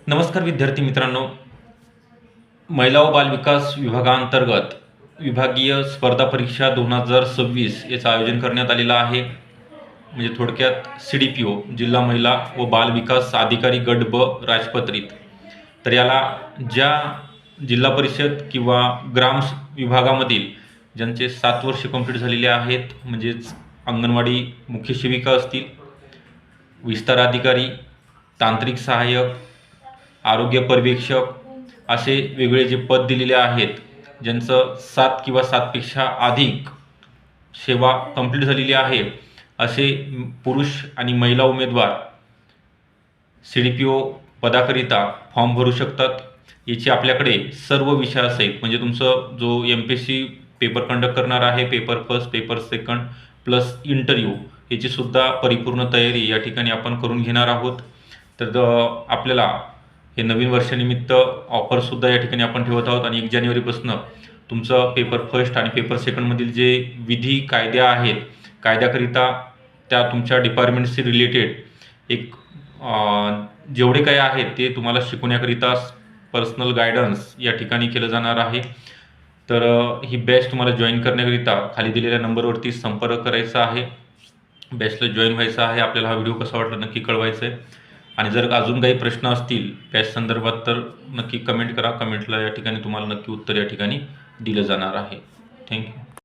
नमस्कार विद्यार्थी मित्रांनो, महिला व बालविकास विभागांतर्गत विभागीय स्पर्धा परीक्षा 2026 याचं आयोजन करण्यात आलेलं आहे. म्हणजे थोडक्यात CDPO जिल्हा महिला व बालविकास अधिकारी गट ब राजपत्रित. तर याला ज्या जिल्हा परिषद किंवा ग्राम विभागामधील ज्यांचे 7 वर्ष कंप्लीट झालेले आहेत, म्हणजेच अंगणवाडी मुख्य सेविका असतील, विस्तार अधिकारी, तांत्रिक सहाय्यक, आरोग्य पर्यवेक्षक असे वेगळे जे पद दिलेले आहेत, ज्यांचं 7 किंवा 7पेक्षा अधिक सेवा कंप्लीट झालेली आहे, असे पुरुष आणि महिला उमेदवार CDPO पदाकरिता फॉर्म भरू शकतात. याची आपल्याकडे सर्व विषय आहेत. म्हणजे तुमचं जो MPSC पेपर कंडक्ट करणार आहे, paper first, paper second plus interview, याची सुद्धा परिपूर्ण तयारी या ठिकाणी आपण करून घेणार आहोत. तर आपल्याला हे नवीन वर्षानिमित्त ऑफरसुद्धा या ठिकाणी आपण ठेवत आहोत. आणि 1 जानेवारीपासून तुमचं पेपर फर्स्ट आणि पेपर सेकंडमधील जे विधी कायदे आहेत, कायद्याकरिता त्या तुमच्या डिपार्टमेंटशी रिलेटेड एक जेवढे काही आहेत ते तुम्हाला शिकवण्याकरिता पर्सनल गायडन्स या ठिकाणी केलं जाणार आहे. तर ही बॅच तुम्हाला जॉईन करण्याकरिता खाली दिलेल्या नंबरवरती संपर्क करायचा आहे. बॅचला जॉईन व्हायचं आहे. आपल्याला हा व्हिडिओ कसा वाटला नक्की कळवायचं आहे. आणि जर अजून काही प्रश्न असतील बॅच संदर्भात तर नक्की कमेंट करा. कमेंटला या ठिकाणी तुम्हाला नक्की उत्तर या ठिकाणी दिलं जाणार आहे. थँक्यू.